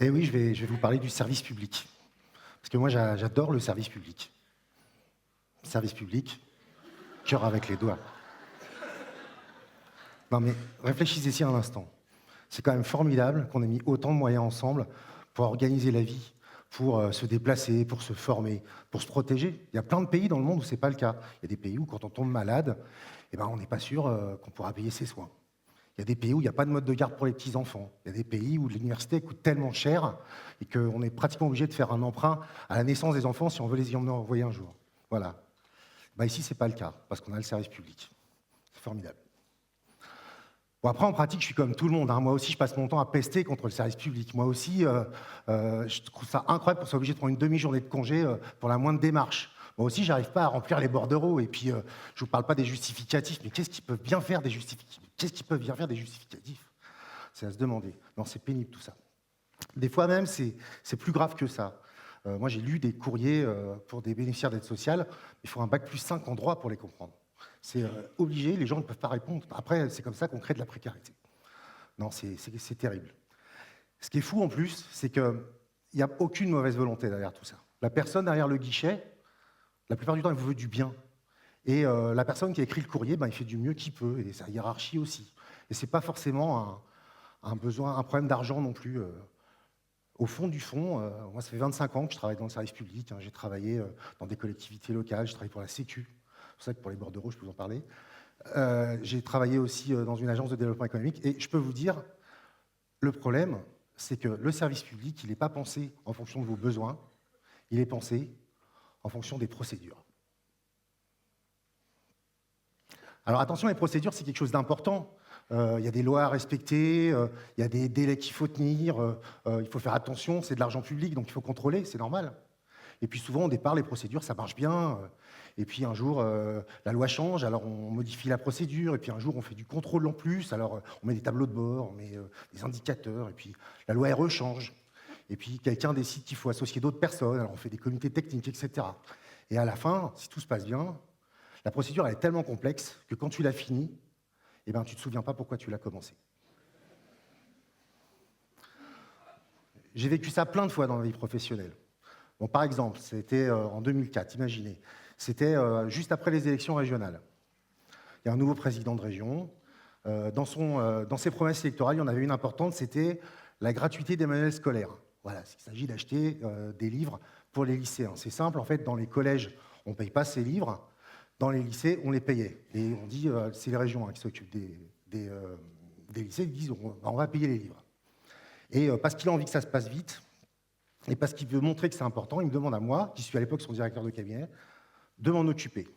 Et oui, je vais vous parler du service public. Parce que moi, j'adore le service public. Service public, cœur avec les doigts. Non mais réfléchissez-y un instant. C'est quand même formidable qu'on ait mis autant de moyens ensemble pour organiser la vie, pour se déplacer, pour se former, pour se protéger. Il y a plein de pays dans le monde où ce n'est pas le cas. Il y a des pays où quand on tombe malade, eh ben, on n'est pas sûr qu'on pourra payer ses soins. Il y a des pays où il n'y a pas de mode de garde pour les petits-enfants. Il y a des pays où l'université coûte tellement cher et qu'on est pratiquement obligé de faire un emprunt à la naissance des enfants si on veut les y envoyer un jour. Voilà. Ben ici, ce n'est pas le cas, parce qu'on a le service public. C'est formidable. Bon, après, en pratique, je suis comme tout le monde. Hein. Moi aussi, je passe mon temps à pester contre le service public. Moi aussi, je trouve ça incroyable qu'on soit obligé de prendre une demi-journée de congé pour la moindre démarche. Moi aussi, j'arrive pas à remplir les bordereaux. Et puis, je vous parle pas des justificatifs, mais qu'est-ce qu'ils peuvent bien faire des justificatifs? Qu'est-ce qu'ils peuvent bien faire des justificatifs? C'est à se demander. Non, c'est pénible tout ça. Des fois même, c'est plus grave que ça. Moi, j'ai lu des courriers pour des bénéficiaires d'aide sociale. Il faut un bac+5 en droit pour les comprendre. C'est obligé, les gens ne peuvent pas répondre. Après, c'est comme ça qu'on crée de la précarité. Non, c'est terrible. Ce qui est fou en plus, c'est qu'il n'y a aucune mauvaise volonté derrière tout ça. La personne derrière le guichet, la plupart du temps, elle vous veut du bien. Et la personne qui a écrit le courrier, ben, il fait du mieux qu'il peut, et sa hiérarchie aussi. Et ce n'est pas forcément un problème d'argent non plus. Au fond du fond, moi, ça fait 25 ans que je travaille dans le service public. Hein. J'ai travaillé dans des collectivités locales, j'ai travaillé pour la Sécu. C'est pour ça que pour les bordereaux, je peux vous en parler. J'ai travaillé aussi dans une agence de développement économique. Et je peux vous dire, le problème, c'est que le service public, il n'est pas pensé en fonction de vos besoins, il est pensé en fonction des procédures. Alors attention, les procédures, c'est quelque chose d'important. Il y a des lois à respecter, il y a des délais qu'il faut tenir, il faut faire attention, c'est de l'argent public, donc il faut contrôler, c'est normal. Et puis souvent, au départ, les procédures, ça marche bien. Et puis un jour, la loi change, alors on modifie la procédure. Et puis un jour, on fait du contrôle en plus. Alors on met des tableaux de bord, on met des indicateurs. Et puis la loi RE change. Et puis quelqu'un décide qu'il faut associer d'autres personnes. Alors on fait des comités techniques, etc. Et à la fin, si tout se passe bien, la procédure elle est tellement complexe que quand tu l'as finie, eh ben, tu ne te souviens pas pourquoi tu l'as commencé. J'ai vécu ça plein de fois dans ma vie professionnelle. Bon, par exemple, c'était en 2004, imaginez. C'était juste après les élections régionales. Il y a un nouveau président de région. Dans ses promesses électorales, il y en avait une importante, c'était la gratuité des manuels scolaires. Voilà, il s'agit d'acheter des livres pour les lycéens. C'est simple, en fait, dans les collèges, on ne paye pas ces livres. Dans les lycées, on les payait. Et on dit, c'est les régions qui s'occupent des lycées, ils disent, on va payer les livres. Et parce qu'il a envie que ça se passe vite, et parce qu'il veut montrer que c'est important, il me demande à moi, qui suis à l'époque son directeur de cabinet, de m'en occuper.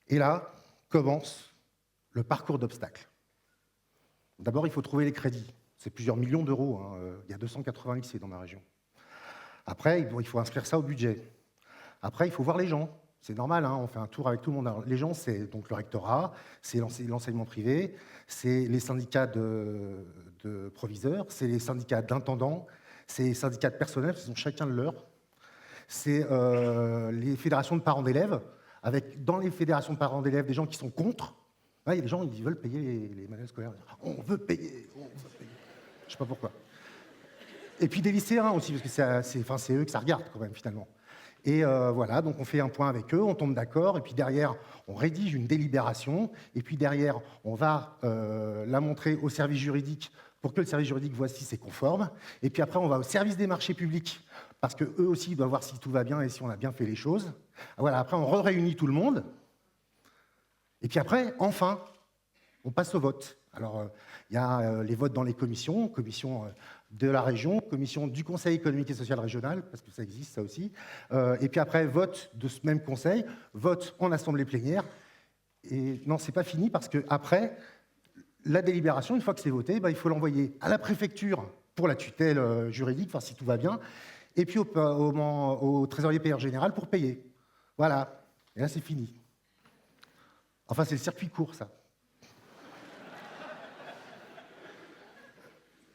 Et là commence le parcours d'obstacles. D'abord, il faut trouver les crédits. C'est plusieurs millions d'euros. Hein. Il y a 280 lycées dans ma région. Après, il faut inscrire ça au budget. Après, il faut voir les gens. C'est normal, hein, on fait un tour avec tout le monde. Alors, les gens, c'est donc le rectorat, c'est l'enseignement privé, c'est les syndicats de proviseurs, c'est les syndicats d'intendants, c'est les syndicats de personnel, ils ont chacun le leur. C'est les fédérations de parents d'élèves, avec dans les fédérations de parents d'élèves des gens qui sont contre. Là, il y a des gens qui veulent payer les manuels scolaires. On veut payer, on veut payer. Je ne sais pas pourquoi. Et puis des lycéens aussi, parce que c'est eux que ça regarde quand même finalement. Et voilà, donc on fait un point avec eux, on tombe d'accord, et puis derrière, on rédige une délibération, et puis derrière, on va la montrer au service juridique pour que le service juridique voit si c'est conforme, et puis après, on va au service des marchés publics, parce qu'eux aussi, ils doivent voir si tout va bien et si on a bien fait les choses. Voilà, après, on réunit tout le monde, et puis après, enfin, on passe au vote. Alors, il y a les votes dans les commissions de la région, commission du Conseil économique et social régional, parce que ça existe, ça aussi. Et puis après, vote de ce même conseil, vote en assemblée plénière. Et non, c'est pas fini, parce qu'après, la délibération, une fois que c'est voté, il faut l'envoyer à la préfecture pour la tutelle juridique, enfin, si tout va bien, et puis au trésorier payeur général pour payer. Voilà. Et là, c'est fini. Enfin, c'est le circuit court, ça.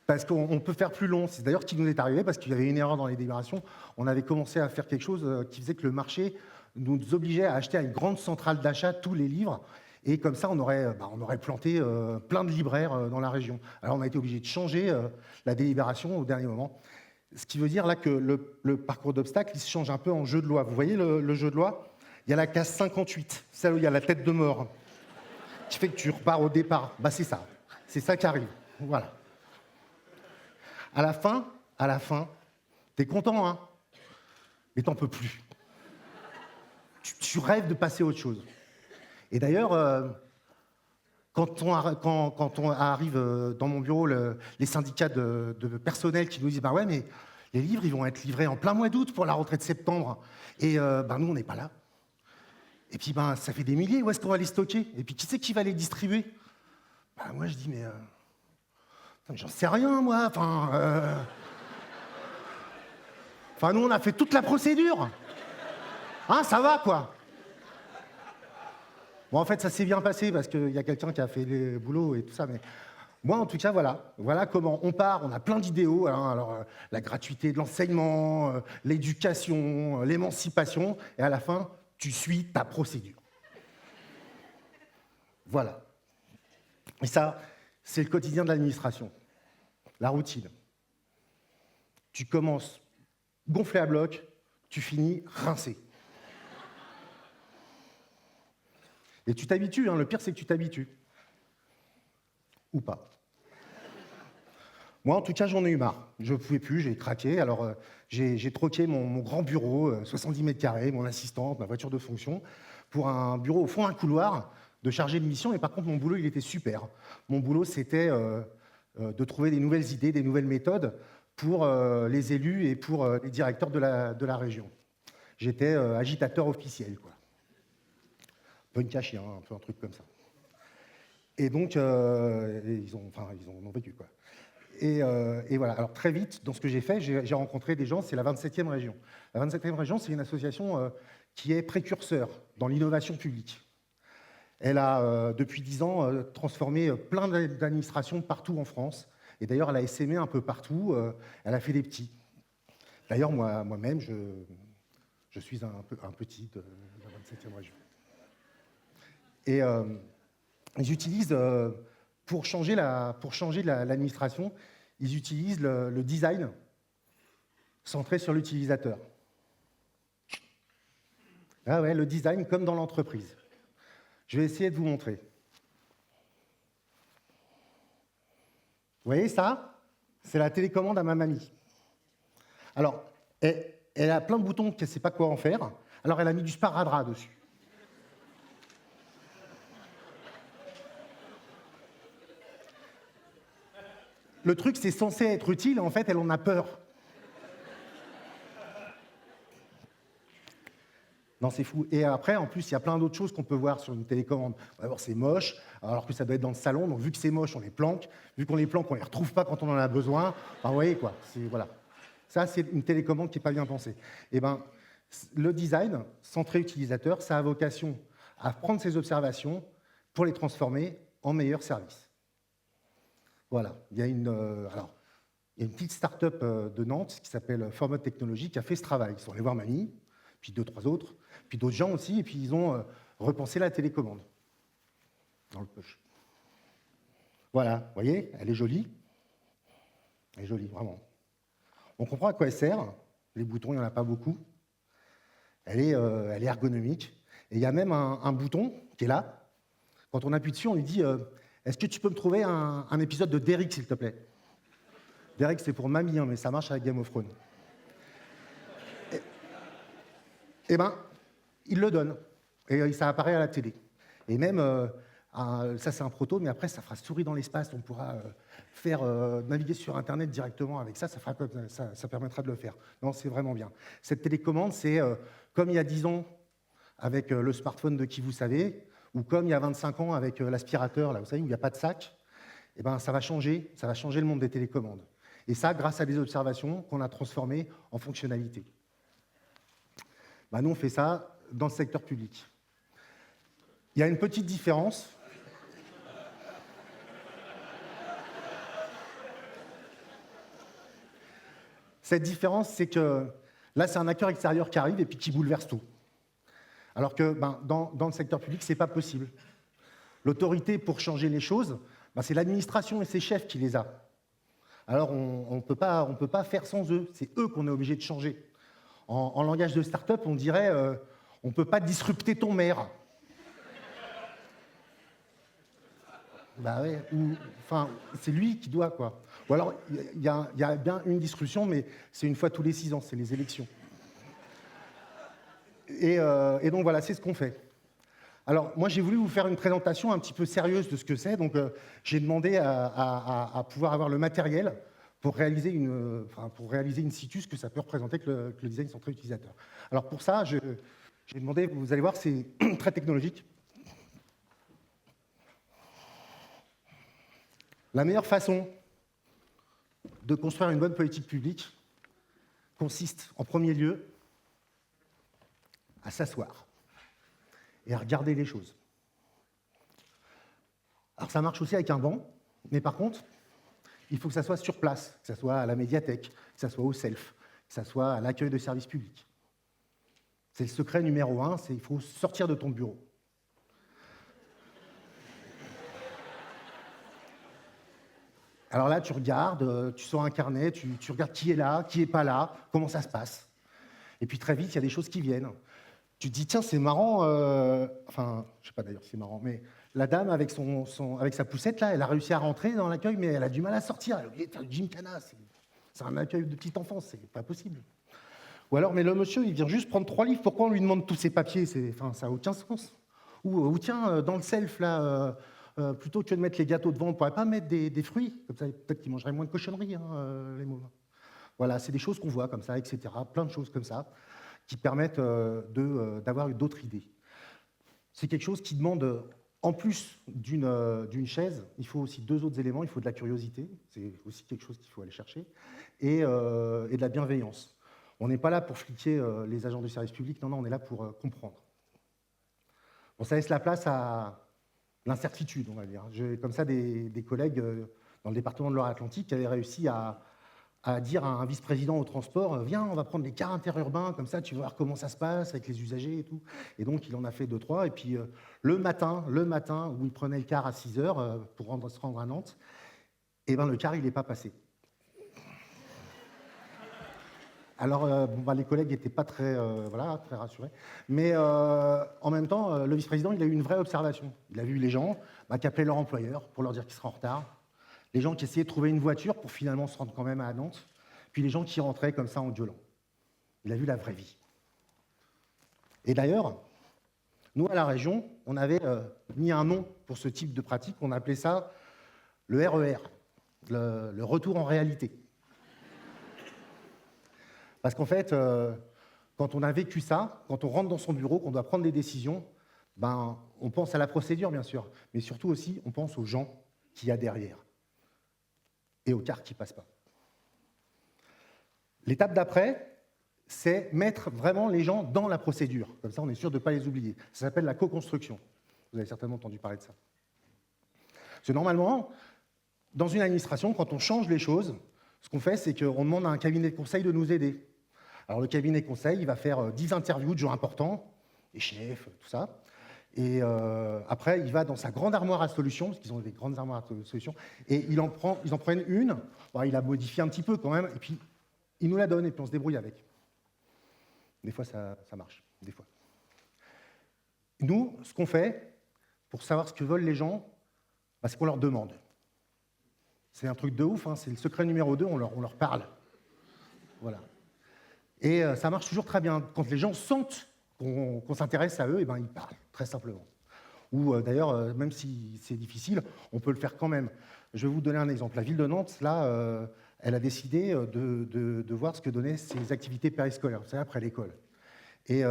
Parce qu'on peut faire plus long. C'est d'ailleurs ce qui nous est arrivé, parce qu'il y avait une erreur dans les délibérations. On avait commencé à faire quelque chose qui faisait que le marché nous obligeait à acheter à une grande centrale d'achat tous les livres. Et comme ça, on aurait planté plein de libraires dans la région. Alors on a été obligé de changer la délibération au dernier moment. Ce qui veut dire là que le parcours d'obstacles, il se change un peu en jeu de loi. Vous voyez le jeu de loi? Il y a la case 58, celle où il y a la tête de mort, qui fait que tu repars au départ. Bah, c'est ça. C'est ça qui arrive. Voilà. À la fin, t'es content, hein? Mais t'en peux plus. Tu rêves de passer à autre chose. Et d'ailleurs, quand on arrive dans mon bureau, les syndicats de personnel qui nous disent « Bah ouais, mais les livres, ils vont être livrés en plein mois d'août pour la rentrée de septembre. Et nous, on n'est pas là. Et puis, ça fait des milliers, où est-ce qu'on va les stocker? Et puis, qui c'est qui va les distribuer? » Moi, je dis « Mais j'en sais rien, moi. Nous, on a fait toute la procédure. Hein, ça va, quoi. » Bon, en fait, ça s'est bien passé parce qu'il y a quelqu'un qui a fait le boulot et tout ça, mais moi, en tout cas, voilà. Voilà comment on part, on a plein d'idéaux. Hein, alors, la gratuité de l'enseignement, l'éducation, l'émancipation, et à la fin, tu suis ta procédure. Voilà. Et ça, c'est le quotidien de l'administration, la routine. Tu commences gonflé à bloc, tu finis rincé. Et tu t'habitues, hein, le pire c'est que tu t'habitues. Ou pas. Moi en tout cas j'en ai eu marre. Je ne pouvais plus, j'ai craqué. Alors j'ai troqué mon grand bureau, 70 mètres carrés, mon assistante, ma voiture de fonction, pour un bureau au fond d'un couloir de chargé de mission. Et par contre mon boulot il était super. Mon boulot c'était de trouver des nouvelles idées, des nouvelles méthodes pour les élus et pour les directeurs de la région. J'étais agitateur officiel, quoi. Punk à chien, un peu un truc comme ça. Et donc, ils ont vécu, quoi. Et voilà. Alors, très vite, dans ce que j'ai fait, j'ai rencontré des gens, c'est la 27e région. La 27e région, c'est une association qui est précurseur dans l'innovation publique. Elle a, depuis 10 ans, transformé plein d'administrations partout en France. Et d'ailleurs, elle a essaimé un peu partout. Elle a fait des petits. D'ailleurs, moi-même, je suis un petit de la 27e région. Et ils utilisent, pour changer l'administration, ils utilisent le design centré sur l'utilisateur. Ah ouais, le design comme dans l'entreprise. Je vais essayer de vous montrer. Vous voyez ça? C'est la télécommande à ma mamie. Alors, elle a plein de boutons qu'elle ne sait pas quoi en faire. Alors, elle a mis du sparadrap dessus. Le truc, c'est censé être utile, et en fait, elle en a peur. Non, c'est fou. Et après, en plus, il y a plein d'autres choses qu'on peut voir sur une télécommande. D'abord, c'est moche, alors que ça doit être dans le salon. Donc, vu que c'est moche, on les planque. Vu qu'on les planque, on les retrouve pas quand on en a besoin. Vous voyez, quoi. Voilà. Ça, c'est une télécommande qui n'est pas bien pensée. Eh ben, le design, centré utilisateur, ça a vocation à prendre ces observations pour les transformer en meilleurs services. Voilà. Il y a une petite start-up de Nantes qui s'appelle Format Technologies qui a fait ce travail. Ils sont allés voir Mamie, puis 2-3 autres, puis d'autres gens aussi, et puis ils ont repensé la télécommande dans le push. Voilà, vous voyez, elle est jolie. Elle est jolie, vraiment. On comprend à quoi elle sert. Les boutons, il n'y en a pas beaucoup. Elle est ergonomique. Et il y a même un bouton qui est là. Quand on appuie dessus, on lui dit est-ce que tu peux me trouver un épisode de Derrick, s'il te plaît? Derrick, c'est pour mamie, hein, mais ça marche avec Game of Thrones. Eh bien, il le donne. Et ça apparaît à la télé. Et même, ça c'est un proto, mais après, ça fera souris dans l'espace. On pourra faire naviguer sur Internet directement avec ça. Ça permettra de le faire. Non, c'est vraiment bien. Cette télécommande, c'est comme il y a 10 ans avec le smartphone de qui vous savez, ou comme il y a 25 ans avec l'aspirateur, là, vous savez, où il n'y a pas de sac. Eh ben, ça va changer le monde des télécommandes. Et ça, grâce à des observations qu'on a transformées en fonctionnalités. Nous, on fait ça dans le secteur public. Il y a une petite différence. Cette différence, c'est que là, c'est un acteur extérieur qui arrive et puis qui bouleverse tout. Alors que dans le secteur public, ce n'est pas possible. L'autorité pour changer les choses, ben, c'est l'administration et ses chefs qui les a. Alors on ne peut pas faire sans eux, c'est eux qu'on est obligé de changer. En langage de start-up, on dirait on ne peut pas disrupter ton maire. Bah ouais, enfin, c'est lui qui doit, quoi. Ou alors, il y a bien une discussion, mais c'est une fois tous les 6 ans, c'est les élections. Et donc voilà, c'est ce qu'on fait. Alors, moi, j'ai voulu vous faire une présentation un petit peu sérieuse de ce que c'est, donc j'ai demandé à pouvoir avoir le matériel pour réaliser in situ ce que ça peut représenter que le design centré utilisateur. Alors pour ça, j'ai demandé, vous allez voir, c'est très technologique. La meilleure façon de construire une bonne politique publique consiste, en premier lieu, à s'asseoir et à regarder les choses. Alors ça marche aussi avec un banc, mais par contre, il faut que ça soit sur place, que ça soit à la médiathèque, que ça soit au self, que ça soit à l'accueil de services publics. C'est le secret numéro 1, c'est il faut sortir de ton bureau. Alors là, tu regardes, tu sors un carnet, tu regardes qui est là, qui n'est pas là, comment ça se passe. Et puis très vite, il y a des choses qui viennent. Tu te dis, tiens, c'est marrant, enfin, je ne sais pas d'ailleurs si c'est marrant, mais la dame, avec sa poussette, là, elle a réussi à rentrer dans l'accueil, mais elle a du mal à sortir. Elle a oublié de faire le gymkhana. C'est un accueil de petite enfance, c'est pas possible. Ou alors, mais le monsieur, il vient juste prendre 3 livres, pourquoi on lui demande tous ses papiers? Enfin, ça n'a aucun sens. Ou tiens, dans le self, là, plutôt que de mettre les gâteaux devant, on ne pourrait pas mettre des fruits, comme ça, peut-être qu'ils mangeraient moins de cochonneries, hein, les mômes. Voilà, c'est des choses qu'on voit comme ça, etc. Plein de choses comme ça, qui permettent d'avoir d'autres idées. C'est quelque chose qui demande, en plus d'une chaise, il faut aussi 2 autres éléments. Il faut de la curiosité, c'est aussi quelque chose qu'il faut aller chercher, et de la bienveillance. On n'est pas là pour fliquer les agents du service public, non, on est là pour comprendre. Bon, ça laisse la place à l'incertitude, on va dire. J'ai comme ça des collègues dans le département de Loire-Atlantique qui avaient réussi à dire à un vice-président au transport, viens, on va prendre les cars interurbains, comme ça tu vas voir comment ça se passe avec les usagers et tout. Et donc il en a fait 2-3, et puis le matin où il prenait le car à 6 heures pour se rendre à Nantes, et ben le car il n'est pas passé. Alors les collègues n'étaient pas très rassurés, mais en même temps, le vice-président il a eu une vraie observation. Il a vu les gens qui appelaient leur employeur pour leur dire qu'ils seraient en retard, les gens qui essayaient de trouver une voiture pour finalement se rendre quand même à Nantes, puis les gens qui rentraient comme ça en gueulant. Il a vu la vraie vie. Et d'ailleurs, nous, à la région, on avait mis un nom pour ce type de pratique, on appelait ça le RER, le retour en réalité. Parce qu'en fait, quand on a vécu ça, quand on rentre dans son bureau, qu'on doit prendre des décisions, on pense à la procédure, bien sûr, mais surtout aussi, on pense aux gens qu'il y a derrière. Et aux cars qui ne passent pas. L'étape d'après, c'est mettre vraiment les gens dans la procédure. Comme ça, on est sûr de ne pas les oublier. Ça s'appelle la co-construction. Vous avez certainement entendu parler de ça. Parce que normalement, dans une administration, quand on change les choses, ce qu'on fait, c'est qu'on demande à un cabinet de conseil de nous aider. Alors le cabinet de conseil, il va faire 10 interviews de gens importants, les chefs, tout ça. Et après, il va dans sa grande armoire à solutions, parce qu'ils ont des grandes armoires à solutions, et ils en prennent une, il la modifie un petit peu quand même, et puis il nous la donne, et puis on se débrouille avec. Des fois, ça marche, des fois. Nous, ce qu'on fait, pour savoir ce que veulent les gens, c'est qu'on leur demande. C'est un truc de ouf, hein, c'est le secret numéro 2, on leur parle. Voilà. Et ça marche toujours très bien. Quand les gens sentent qu'on s'intéresse à eux, ils parlent, très simplement. Ou d'ailleurs, même si c'est difficile, on peut le faire quand même. Je vais vous donner un exemple. La ville de Nantes, là, elle a décidé de voir ce que donnaient ses activités périscolaires, vous savez, après l'école. Et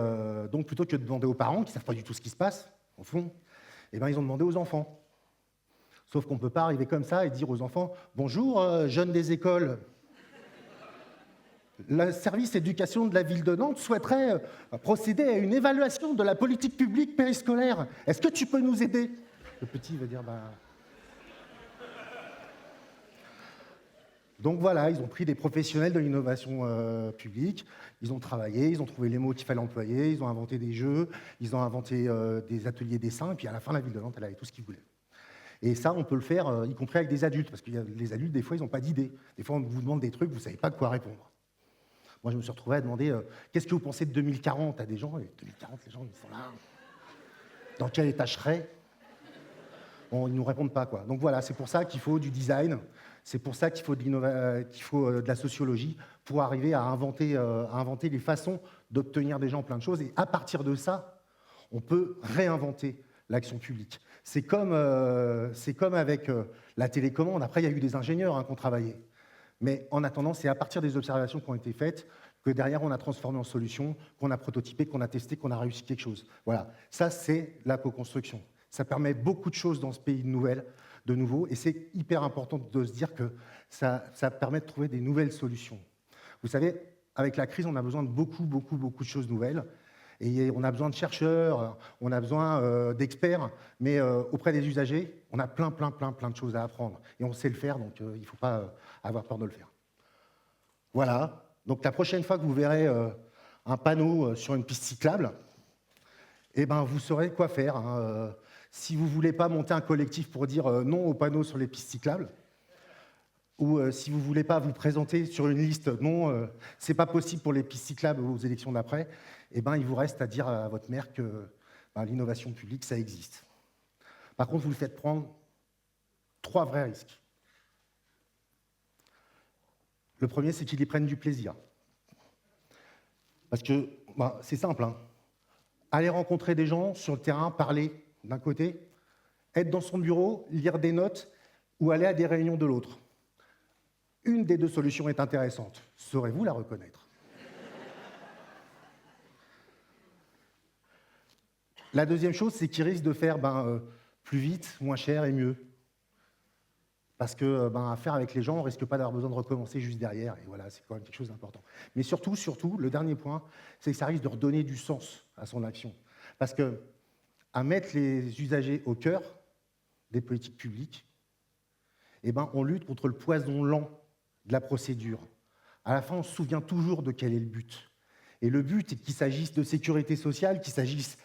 donc, plutôt que de demander aux parents, qui ne savent pas du tout ce qui se passe, au fond, ils ont demandé aux enfants. Sauf qu'on ne peut pas arriver comme ça et dire aux enfants « Bonjour, jeunes des écoles ». Le service éducation de la ville de Nantes souhaiterait procéder à une évaluation de la politique publique périscolaire. Est-ce que tu peux nous aider? Le petit va dire Donc voilà, ils ont pris des professionnels de l'innovation publique, ils ont travaillé, ils ont trouvé les mots qu'il fallait employer, ils ont inventé des jeux, ils ont inventé des ateliers dessins, et puis à la fin, la ville de Nantes, elle avait tout ce qu'ils voulaient. Et ça, on peut le faire, y compris avec des adultes, parce que les adultes, des fois, ils n'ont pas d'idées. Des fois, on vous demande des trucs, vous ne savez pas quoi répondre. Moi, je me suis retrouvé à demander qu'est-ce que vous pensez de 2040 à des gens, et 2040, les gens, ils sont là. Dans quel état je serais? Bon, ils ne nous répondent pas, quoi. Donc voilà, c'est pour ça qu'il faut du design, c'est pour ça qu'il faut de la sociologie, pour arriver à inventer les façons d'obtenir des gens plein de choses. Et à partir de ça, on peut réinventer l'action publique. C'est comme avec la télécommande. Après, il y a eu des ingénieurs qui ont travaillé. Mais en attendant, c'est à partir des observations qui ont été faites que derrière, on a transformé en solution, qu'on a prototypé, qu'on a testé, qu'on a réussi quelque chose. Voilà, ça, c'est la co-construction. Ça permet beaucoup de choses dans ce pays de nouveau, et c'est hyper important de se dire que ça permet de trouver des nouvelles solutions. Vous savez, avec la crise, on a besoin de beaucoup de choses nouvelles, et on a besoin de chercheurs, on a besoin d'experts, mais auprès des usagers, on a plein de choses à apprendre, et on sait le faire, donc il ne faut pas avoir peur de le faire. Voilà, donc la prochaine fois que vous verrez un panneau sur une piste cyclable, eh ben, vous saurez quoi faire. Hein. Si vous ne voulez pas monter un collectif pour dire non aux panneaux sur les pistes cyclables, ou si vous ne voulez pas vous présenter sur une liste non, c'est pas possible pour les pistes cyclables aux élections d'après, eh ben, il vous reste à dire à votre maire que l'innovation publique, ça existe. Par contre, vous le faites prendre 3 vrais risques. Le premier, c'est qu'ils y prennent du plaisir. Parce que c'est simple, hein. Aller rencontrer des gens sur le terrain, parler d'un côté, être dans son bureau, lire des notes ou aller à des réunions de l'autre. Une des 2 solutions est intéressante. Saurez-vous la reconnaître? La deuxième chose, c'est qu'ils risquent de faire plus vite, moins cher et mieux. Parce que à faire avec les gens, on ne risque pas d'avoir besoin de recommencer juste derrière. Et voilà, c'est quand même quelque chose d'important. Mais surtout, le dernier point, c'est que ça risque de redonner du sens à son action. Parce qu'à mettre les usagers au cœur des politiques publiques, on lutte contre le poison lent de la procédure. À la fin, on se souvient toujours de quel est le but. Et le but, qu'il s'agisse de sécurité sociale, qu'il s'agisse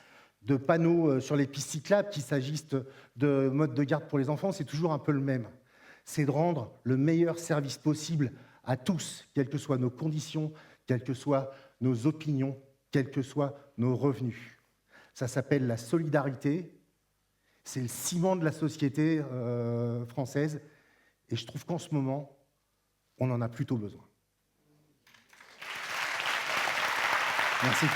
de panneaux sur les pistes cyclables, qu'il s'agisse de modes de garde pour les enfants, c'est toujours un peu le même. C'est de rendre le meilleur service possible à tous, quelles que soient nos conditions, quelles que soient nos opinions, quels que soient nos revenus. Ça s'appelle la solidarité, c'est le ciment de la société française, et je trouve qu'en ce moment, on en a plutôt besoin. Merci.